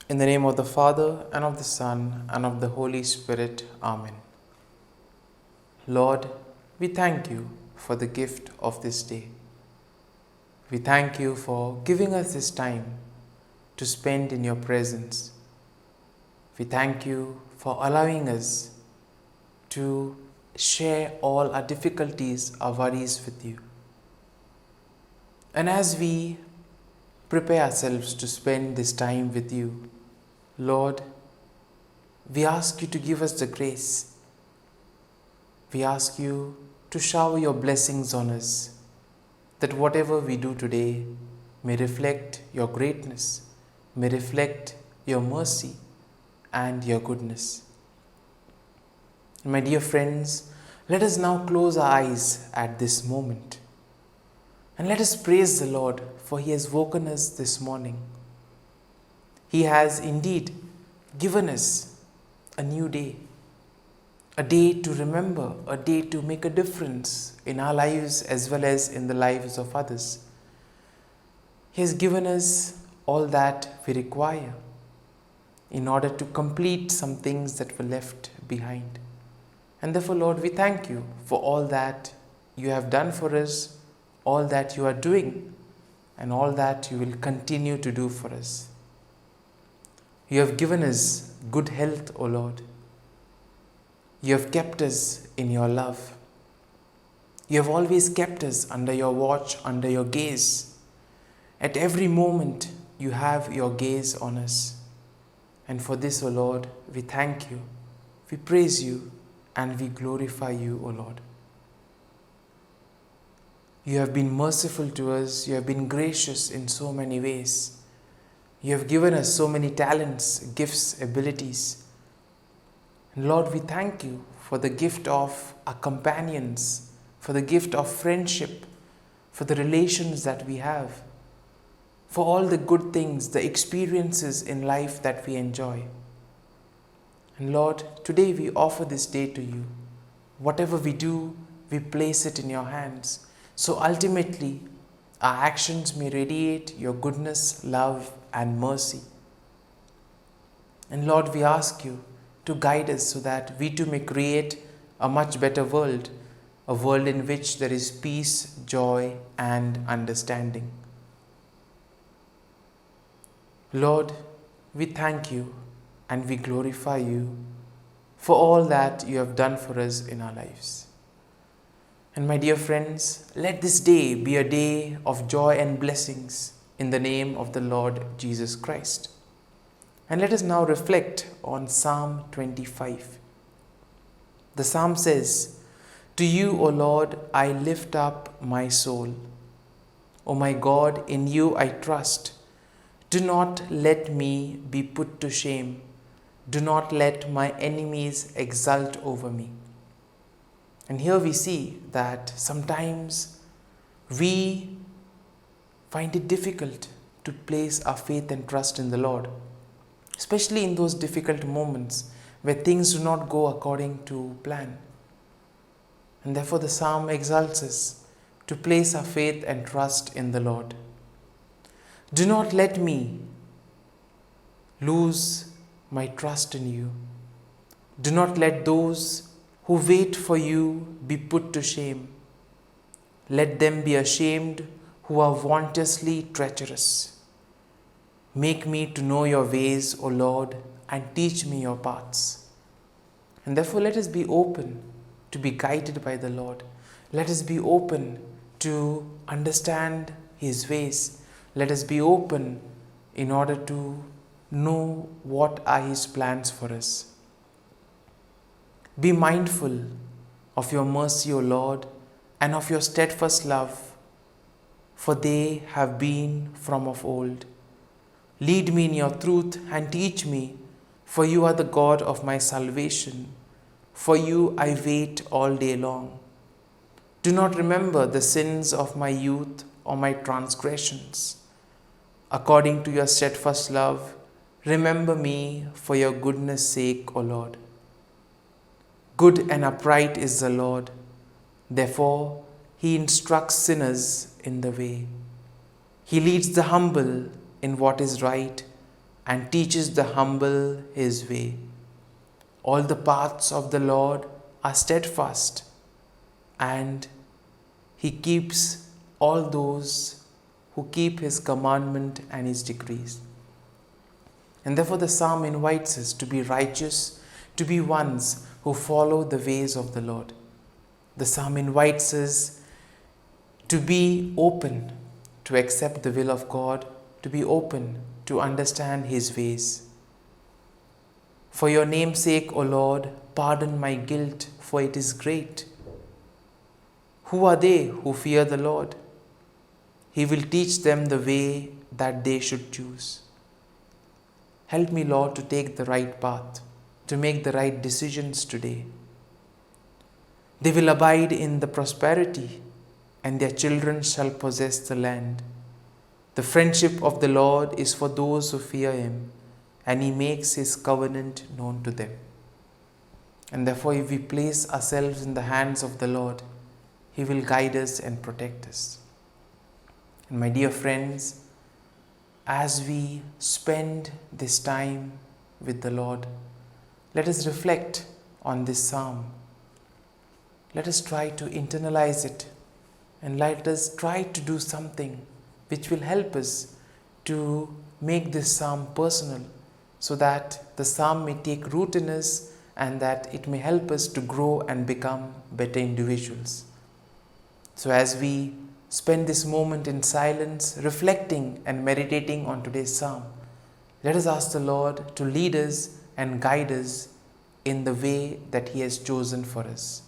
In the name of the Father, and of the Son, and of the Holy Spirit. Amen. Lord, we thank you for the gift of this day. We thank you for giving us this time to spend in your presence. We thank you for allowing us to share all our difficulties, our worries with you. And as we prepare ourselves to spend this time with you, Lord, we ask you to give us the grace. We ask you to shower your blessings on us, that whatever we do today may reflect your greatness, may reflect your mercy and your goodness. My dear friends, let us now close our eyes at this moment and let us praise the Lord, for He has woken us this morning. He has indeed given us a new day, a day to remember, a day to make a difference in our lives as well as in the lives of others. He has given us all that we require in order to complete some things that were left behind. And therefore, Lord, we thank you for all that you have done for us, all that you are doing, and all that you will continue to do for us. You have given us good health, O Lord. You have kept us in your love. You have always kept us under your watch, under your gaze. At every moment, you have your gaze on us. And for this, O Lord, we thank you, we praise you, and we glorify you, O Lord. You have been merciful to us. You have been gracious in so many ways. You have given us so many talents, gifts, abilities. And Lord, we thank you for the gift of our companions, for the gift of friendship, for the relations that we have, for all the good things, the experiences in life that we enjoy. And Lord, today we offer this day to you. Whatever we do, we place it in your hands. So ultimately, our actions may radiate your goodness, love, and mercy. And Lord, we ask you to guide us so that we too may create a much better world, a world in which there is peace, joy, and understanding. Lord, we thank you and we glorify you for all that you have done for us in our lives. And my dear friends, let this day be a day of joy and blessings in the name of the Lord Jesus Christ. And let us now reflect on Psalm 25. The psalm says, "To you, O Lord, I lift up my soul. O my God, in you I trust. Do not let me be put to shame. Do not let my enemies exult over me." And here we see that sometimes we find it difficult to place our faith and trust in the Lord, especially in those difficult moments where things do not go according to plan. And therefore the psalm exalts us to place our faith and trust in the Lord. Do not let me lose my trust in you. Do not let those who wait for you be put to shame. Let them be ashamed who are wantonly treacherous. Make me to know your ways, O Lord, and teach me your paths. And therefore let us be open to be guided by the Lord. Let us be open to understand His ways. Let us be open in order to know what are His plans for us. Be mindful of your mercy, O Lord, and of your steadfast love, for they have been from of old. Lead me in your truth and teach me, for you are the God of my salvation. For you I wait all day long. Do not remember the sins of my youth or my transgressions. According to your steadfast love, remember me for your goodness' sake, O Lord. Good and upright is the Lord. Therefore, He instructs sinners in the way. He leads the humble in what is right and teaches the humble his way. All the paths of the Lord are steadfast, and he keeps all those who keep his commandment and his decrees. And therefore the psalm invites us to be righteous, to be ones who follow the ways of the Lord. The psalm invites us to be open to accept the will of God, to be open to understand his ways. For your name's sake, O Lord, pardon my guilt, for it is great. Who are they who fear the Lord? He will teach them the way that they should choose. Help me, Lord, to take the right path, to make the right decisions today. They will abide in the prosperity, and their children shall possess the land. The friendship of the Lord is for those who fear him, and he makes his covenant known to them. And therefore, if we place ourselves in the hands of the Lord, he will guide us and protect us. And my dear friends, as we spend this time with the Lord, let us reflect on this psalm. Let us try to internalize it, and let us try to do something which will help us to make this psalm personal, so that the psalm may take root in us and that it may help us to grow and become better individuals. So as we spend this moment in silence, reflecting and meditating on today's psalm, let us ask the Lord to lead us and guide us in the way that he has chosen for us.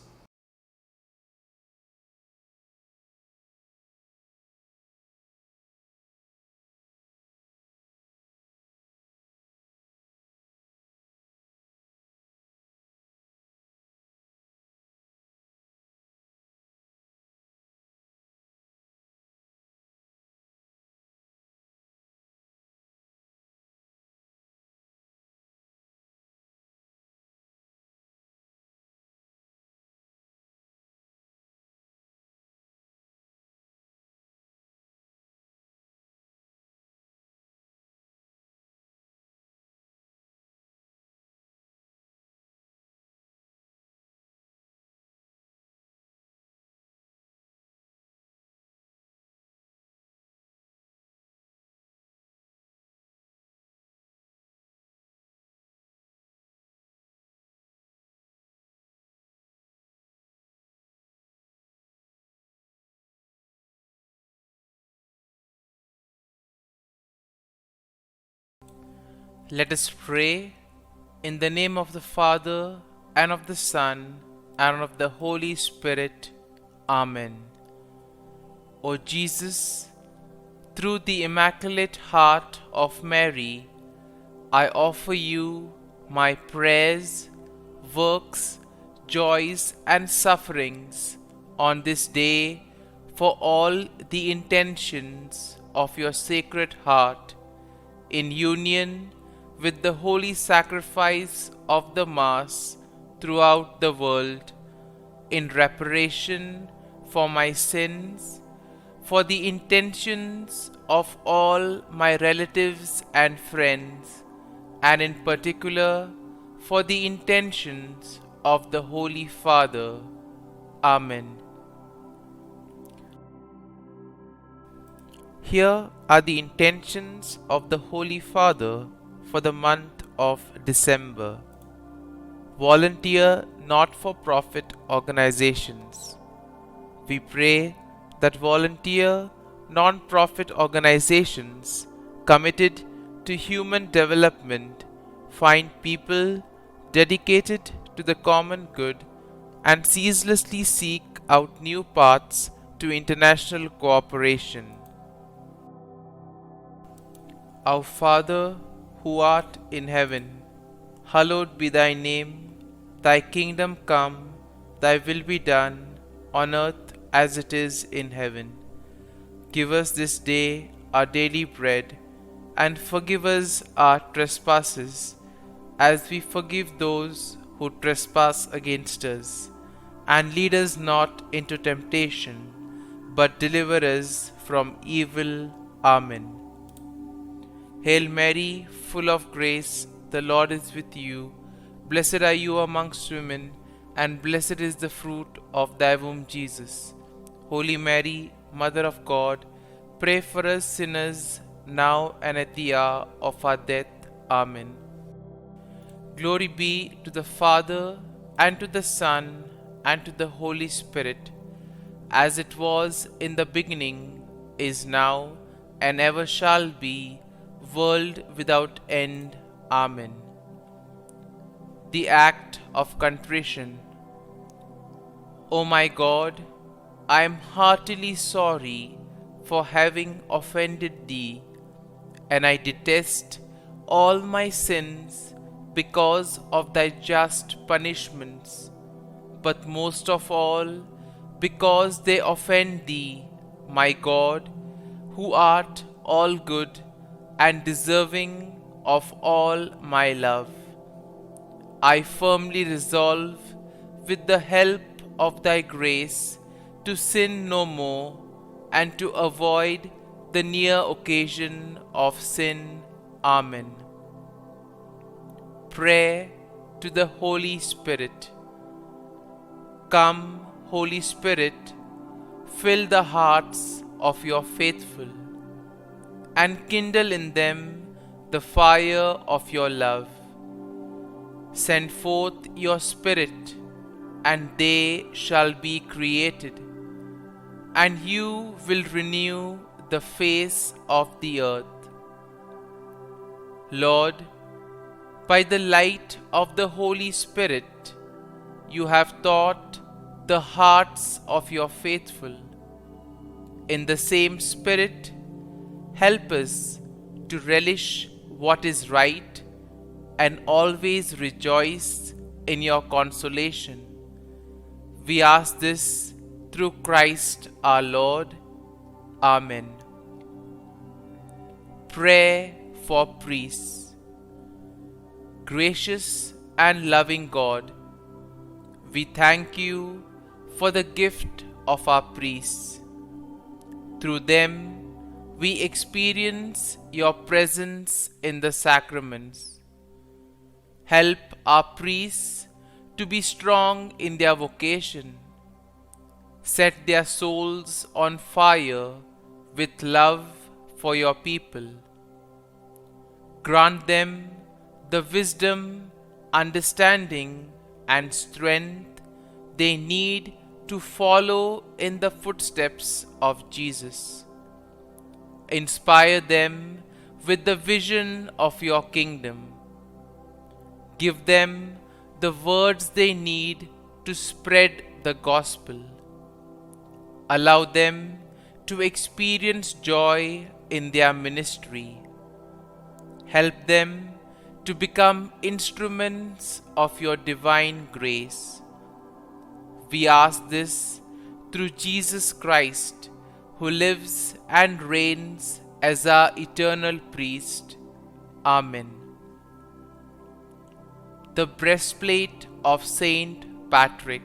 Let us pray. In the name of the Father, and of the Son, and of the Holy Spirit. Amen. O Jesus, through the Immaculate Heart of Mary, I offer you my prayers, works, joys, and sufferings on this day for all the intentions of your Sacred Heart, in union with the holy sacrifice of the Mass throughout the world, in reparation for my sins, for the intentions of all my relatives and friends, and in particular for the intentions of the Holy Father. Amen. Here are the intentions of the Holy Father for the month of December. Volunteer not-for-profit organizations. We pray that volunteer non-profit organizations committed to human development find people dedicated to the common good and ceaselessly seek out new paths to international cooperation. Our Father, who art in heaven, hallowed be thy name. Thy kingdom come, thy will be done, on earth as it is in heaven. Give us this day our daily bread, and forgive us our trespasses, as we forgive those who trespass against us. And lead us not into temptation, but deliver us from evil. Amen. Hail Mary, full of grace, the Lord is with you. Blessed are you amongst women, and blessed is the fruit of thy womb, Jesus. Holy Mary, Mother of God, pray for us sinners, now and at the hour of our death. Amen. Glory be to the Father, and to the Son, and to the Holy Spirit, as it was in the beginning, is now, and ever shall be, world without end. Amen. The Act of Contrition. O my God, I am heartily sorry for having offended Thee, and I detest all my sins because of Thy just punishments, but most of all because they offend Thee, my God, who art all good and deserving of all my love. I firmly resolve, with the help of Thy grace, to sin no more, and to avoid the near occasion of sin. Amen. Prayer to the Holy Spirit. Come, Holy Spirit, fill the hearts of your faithful, and kindle in them the fire of your love. Send forth your Spirit, and they shall be created, and you will renew the face of the earth. Lord, by the light of the Holy Spirit, you have taught the hearts of your faithful. In the same Spirit, help us to relish what is right and always rejoice in your consolation. We ask this through Christ our Lord. Amen. Prayer for priests. Gracious and loving God, we thank you for the gift of our priests. Through them, we experience your presence in the sacraments. Help our priests to be strong in their vocation. Set their souls on fire with love for your people. Grant them the wisdom, understanding, and strength they need to follow in the footsteps of Jesus. Inspire them with the vision of your kingdom. Give them the words they need to spread the gospel. Allow them to experience joy in their ministry. Help them to become instruments of your divine grace. We ask this through Jesus Christ, who lives and reigns as our eternal priest. Amen. The breastplate of Saint Patrick.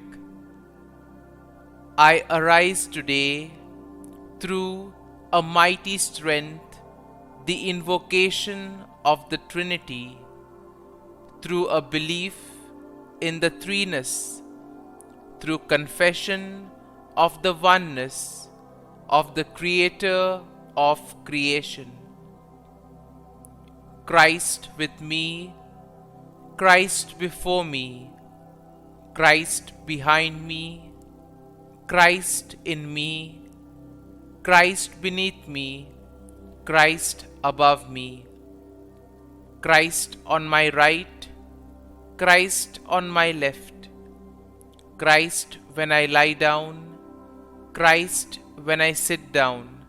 I arise today through a mighty strength, the invocation of the Trinity, through a belief in the threeness, through confession of the oneness of the Creator of creation. Christ with me, Christ before me, Christ behind me, Christ in me, Christ beneath me, Christ above me, Christ on my right, Christ on my left, Christ when I lie down, Christ when I sit down,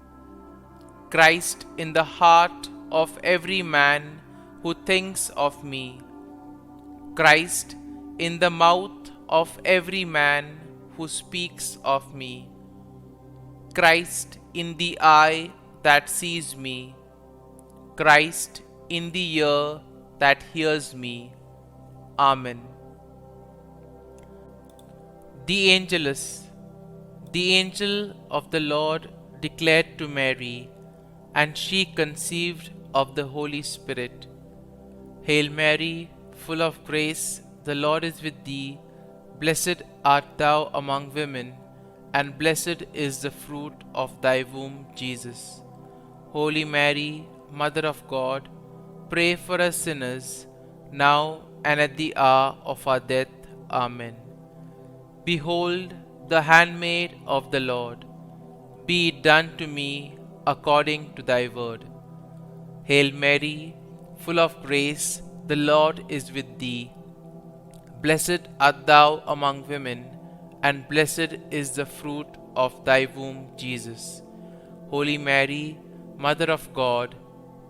Christ in the heart of every man who thinks of me, Christ in the mouth of every man who speaks of me, Christ in the eye that sees me, Christ in the ear that hears me. Amen. The Angelus. The angel of the Lord declared to Mary, and she conceived of the Holy Spirit. Hail Mary, full of grace, the Lord is with thee. Blessed art thou among women, and blessed is the fruit of thy womb, Jesus. Holy Mary, Mother of God, pray for us sinners, now and at the hour of our death. Amen. Behold, the handmaid of the Lord. Be it done to me according to thy word. Hail Mary, full of grace, the Lord is with thee. Blessed art thou among women, and blessed is the fruit of thy womb, Jesus. Holy Mary, Mother of God,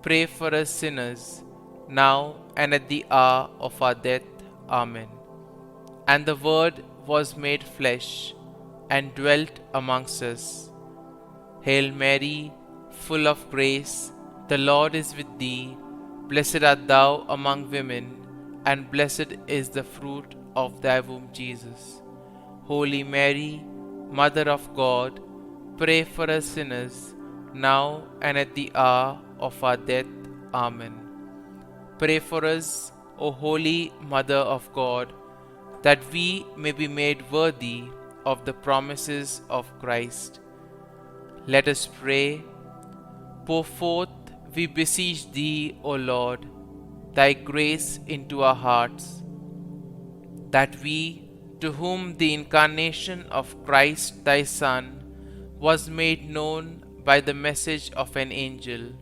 pray for us sinners, now and at the hour of our death. Amen. And the Word was made flesh, and dwelt amongst us. Hail Mary, full of grace, the Lord is with thee. Blessed art thou among women, and blessed is the fruit of thy womb, Jesus. Holy Mary, Mother of God, pray for us sinners, now and at the hour of our death. Amen. Pray for us, O Holy Mother of God, that we may be made worthy of the promises of Christ. Let us pray. Pour forth, we beseech thee, O Lord, thy grace into our hearts, that we, to whom the incarnation of Christ thy Son was made known by the message of an angel,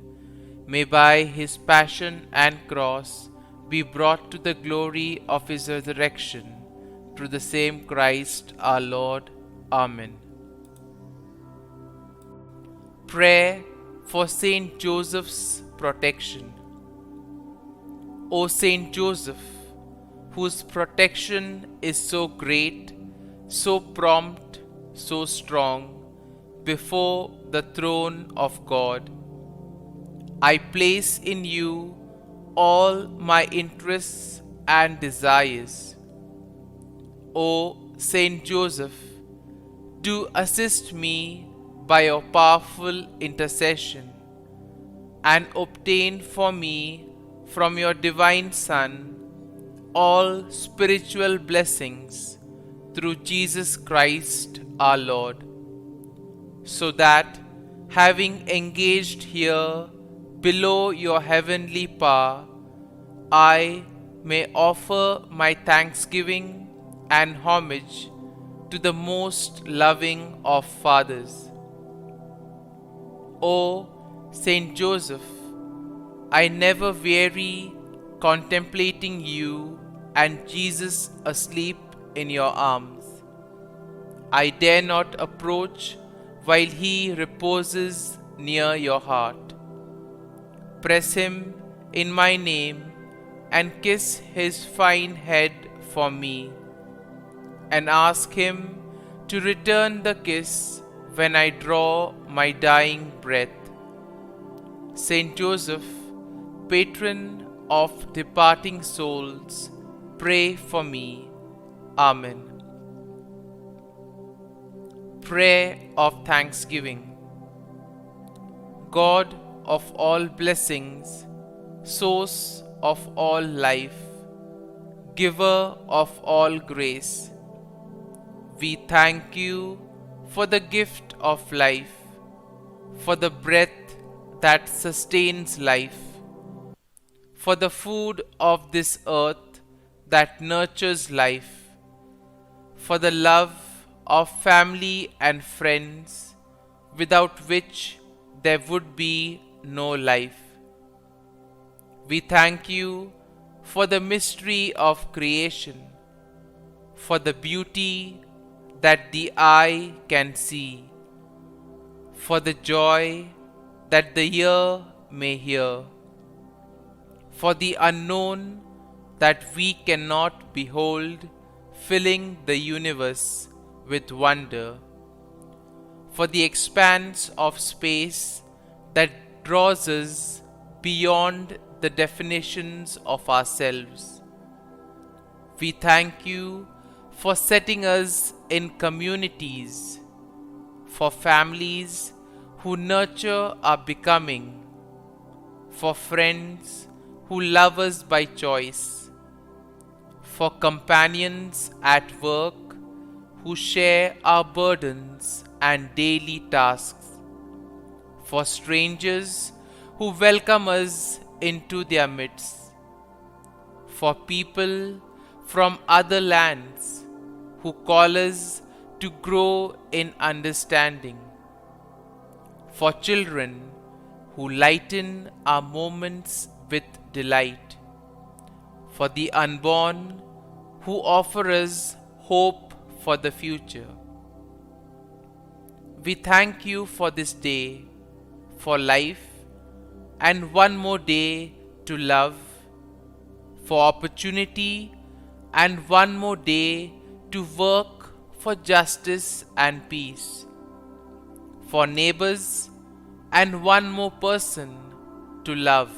may by his passion and cross be brought to the glory of his resurrection, through the same Christ our Lord. Amen. Prayer for Saint Joseph's protection. O Saint Joseph, whose protection is so great, so prompt, so strong, before the throne of God, I place in you all my interests and desires. O Saint Joseph, do assist me by your powerful intercession, and obtain for me from your divine Son all spiritual blessings through Jesus Christ our Lord, so that, having engaged here below your heavenly power, I may offer my thanksgiving and homage to the most loving of fathers. O Saint Joseph, I never weary contemplating you and Jesus asleep in your arms. I dare not approach while he reposes near your heart. Press him in my name and kiss his fine head for me, and ask him to return the kiss when I draw my dying breath. Saint Joseph, patron of departing souls, pray for me. Amen. Prayer of Thanksgiving. God of all blessings, source of all life, giver of all grace, we thank you for the gift of life, for the breath that sustains life, for the food of this earth that nurtures life, for the love of family and friends, without which there would be no life. We thank you for the mystery of creation, for the beauty that the eye can see, for the joy that the ear may hear, for the unknown that we cannot behold, filling the universe with wonder, for the expanse of space that draws us beyond the definitions of ourselves. We thank you for setting us in communities, for families who nurture our becoming, for friends who love us by choice, for companions at work who share our burdens and daily tasks, for strangers who welcome us into their midst, for people from other lands who call us to grow in understanding, for children who lighten our moments with delight, for the unborn who offer us hope for the future. We thank you for this day, for life, and one more day to love, for opportunity, and one more day to work for justice and peace, for neighbors, and one more person to love,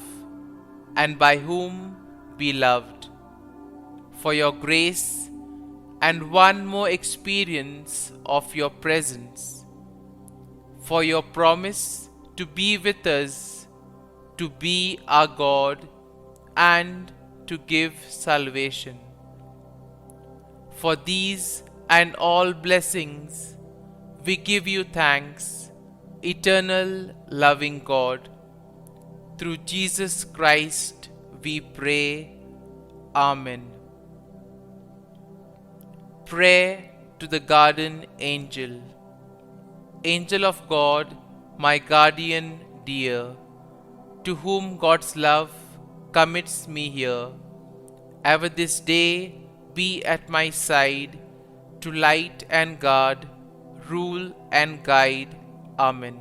and by whom be loved, for your grace, and one more experience of your presence, for your promise to be with us, to be our God, and to give salvation. For these and all blessings, we give you thanks, eternal loving God. Through Jesus Christ we pray. Amen. Prayer to the Guardian Angel. Angel of God, my guardian dear, to whom God's love commits me here, ever this day be at my side, to light and guard, rule and guide. Amen.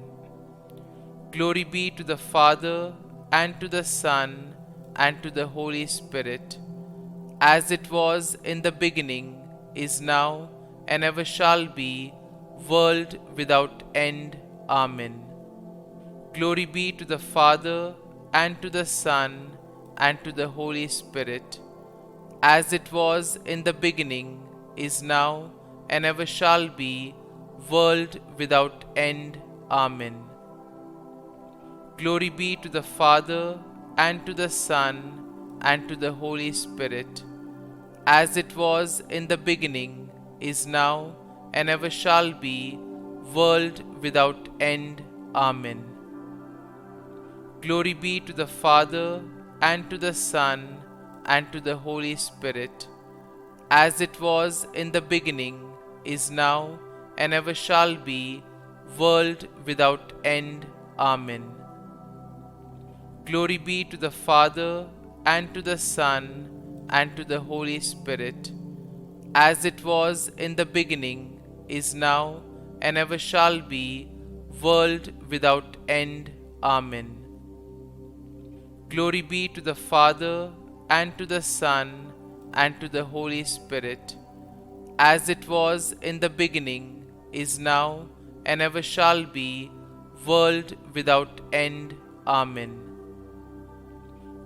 Glory be to the Father, and to the Son, and to the Holy Spirit, as it was in the beginning, is now, and ever shall be, world without end. Amen. Glory be to the Father, and to the Son, and to the Holy Spirit, as it was in the beginning, is now, and ever shall be, world without end. Amen. Glory be to the Father, and to the Son, and to the Holy Spirit, as it was in the beginning, is now, and ever shall be, world without end. Amen. Glory be to the Father, and to the Son, and to the Holy Spirit, as it was in the beginning, is now, and ever shall be, world without end. Amen. Glory be to the Father, and to the Son, and to the Holy Spirit, as it was in the beginning, is now, and ever shall be, world without end. Amen. Glory be to the Father, and to the Son, and to the Holy Spirit, as it was in the beginning, is now, and ever shall be, world without end. Amen.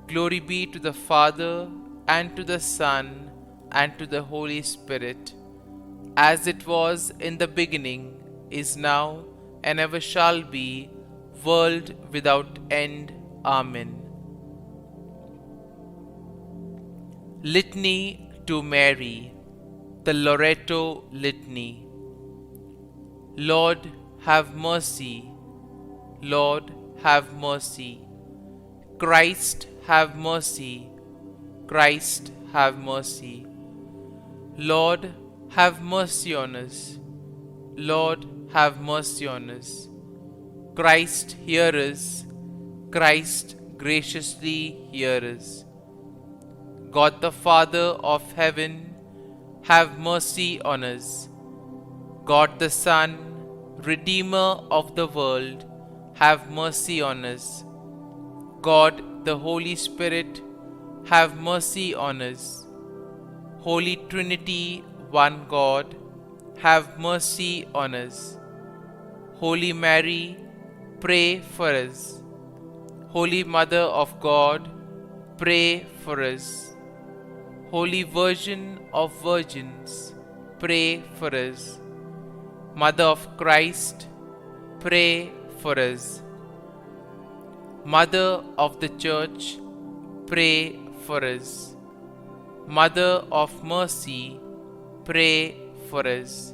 Glory be to the Father, and to the Son, and to the Holy Spirit, as it was in the beginning, is now, and ever shall be, world without end. Amen. Litany to Mary, the LORETO Litany. Lord, have mercy. Lord, have mercy. Christ, have mercy. Christ, have mercy. Lord, have mercy on us. Lord, have mercy on us. Christ, hear us. Christ, graciously hear us. God the Father of heaven, have mercy on us. God the Son, Redeemer of the world, have mercy on us. God the Holy Spirit, have mercy on us. Holy Trinity, one God, have mercy on us. Holy Mary, pray for us. Holy Mother of God, pray for us. Holy Virgin of Virgins, pray for us. Mother of Christ, pray for us. Mother of the Church, pray for us. Mother of Mercy, pray for us.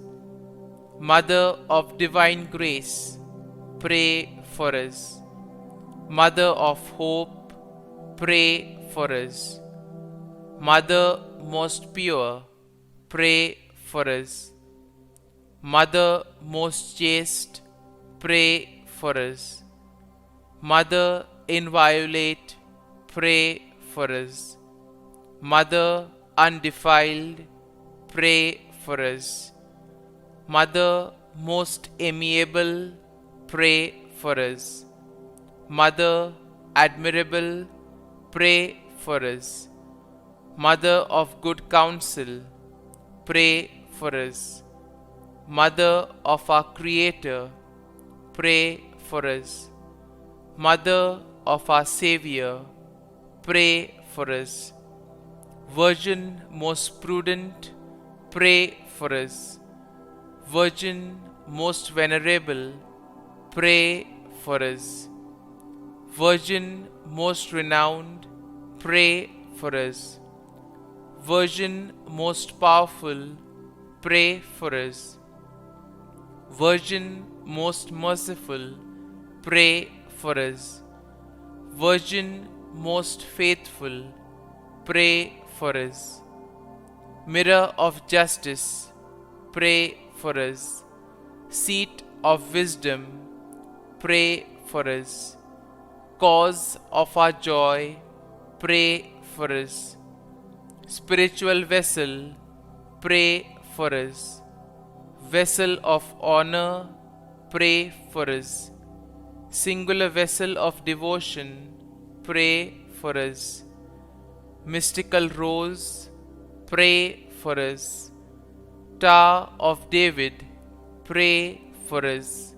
Mother of Divine Grace, pray for us. Mother of Hope, pray for us. Mother most pure, pray for us. Mother most chaste, pray for us. Mother inviolate, pray for us. Mother undefiled, pray for us. Mother most amiable, pray for us. Mother admirable, pray for us. Mother of good counsel, pray for us. Mother of our Creator, pray for us. Mother of our Xavier, pray for us. Virgin most prudent, pray for us. Virgin most venerable, pray for us. Virgin most renowned, pray for us. Virgin most powerful, pray for us. Virgin most merciful, pray for us. Virgin most faithful, pray for us. Mirror of justice, pray for us. Seat of wisdom, pray for us. Cause of our joy, pray for us. Spiritual vessel, pray for us. Vessel of honor, pray for us. Singular vessel of devotion, pray for us. Mystical rose, pray for us. Tower of David, pray for us.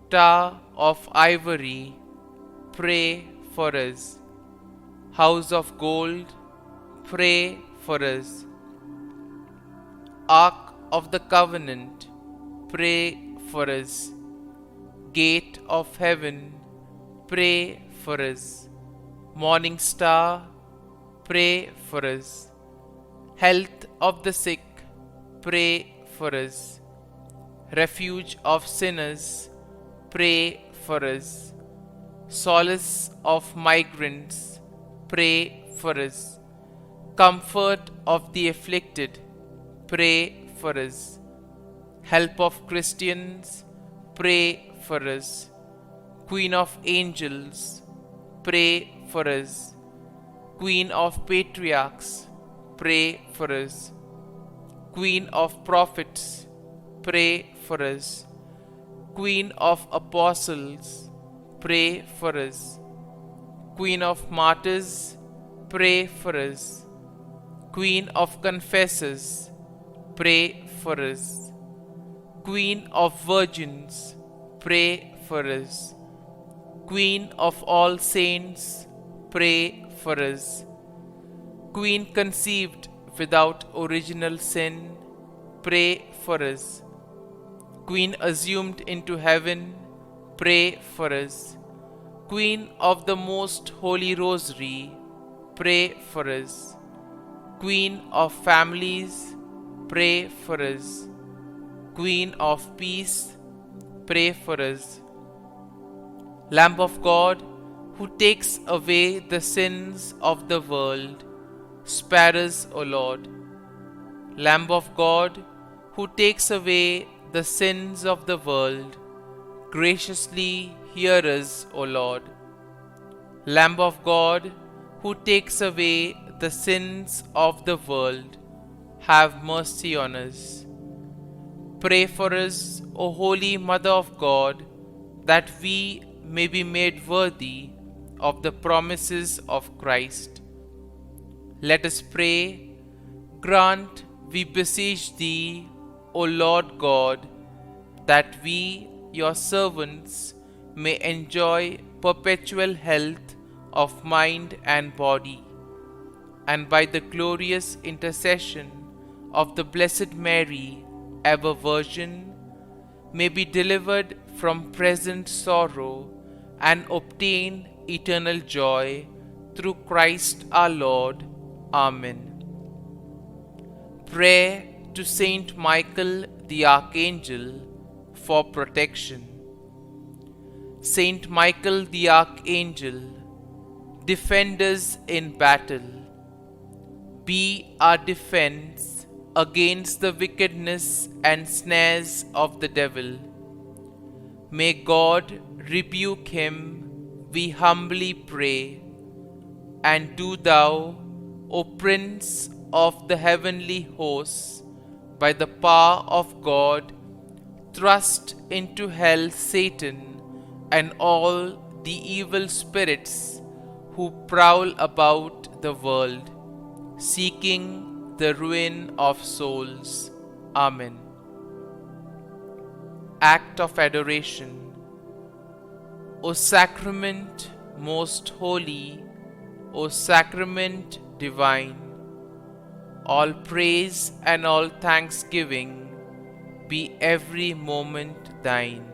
Tower of ivory, pray for us. House of gold, pray for us. Ark of the Covenant, pray for us. Gate of heaven, pray for us. Morning star, pray for us. Health of the sick, pray for us. Refuge of sinners, pray for us. Solace of migrants, pray for us. Comfort of the afflicted, pray for us. Help of Christians, pray for us. Queen of angels, pray for us. Queen of patriarchs, pray for us. Queen of prophets, pray for us. Queen of apostles, pray for us. Queen of martyrs, pray for us. Queen of confessors, pray for us. Queen of virgins, pray for us. Queen of all saints, pray for us. Queen conceived without original sin, pray for us. Queen assumed into heaven, pray for us. Queen of the Most Holy Rosary, pray for us. Queen of families, pray for us. Queen of peace, pray for us. Lamb of God, who takes away the sins of the world, spare us, O Lord. Lamb of God, who takes away the sins of the world, graciously hear us, O Lord. Lamb of God, who takes away the sins of the world, have mercy on us. Pray for us, O Holy Mother of God, that we may be made worthy of the promises of Christ. Let us pray. Grant, we beseech Thee, O Lord God, that we, Your servants, may enjoy perpetual health of mind and body, and by the glorious intercession of the Blessed Mary, ever Virgin, may be delivered from present sorrow and obtain eternal joy, through Christ our Lord. Amen. Prayer to Saint Michael the Archangel for protection. Saint Michael the Archangel, defend us in battle. Be our defense against the wickedness and snares of the devil. May God rebuke him, we humbly pray. And do thou, O Prince of the heavenly hosts, by the power of God, thrust into hell Satan and all the evil spirits who prowl about the world, seeking the ruin of souls. Amen. Act of Adoration. O Sacrament most holy, O Sacrament divine, all praise and all thanksgiving be every moment thine.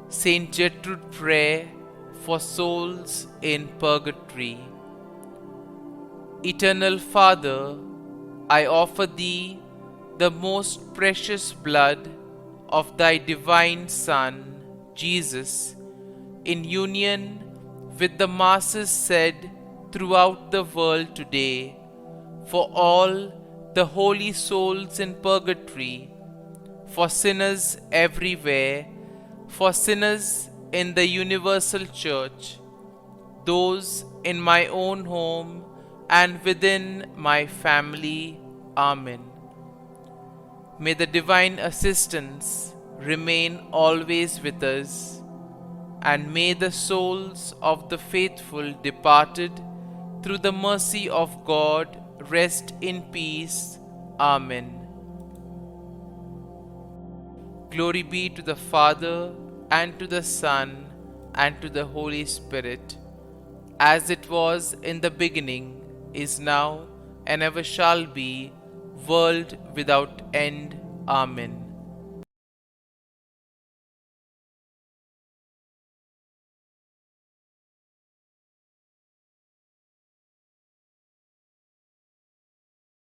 Saint Gertrude prayer for souls in purgatory. Eternal Father, I offer Thee the most precious blood of Thy divine Son, Jesus, in union with the masses said throughout the world today, for all the holy souls in purgatory, for sinners everywhere, for sinners in the universal church, those in my own home and within my family. Amen. May the divine assistance remain always with us, and may the souls of the faithful departed through the mercy of God rest in peace. Amen. Glory be to the Father, and to the Son, and to the Holy Spirit, as it was in the beginning, is now, and ever shall be, world without end. Amen.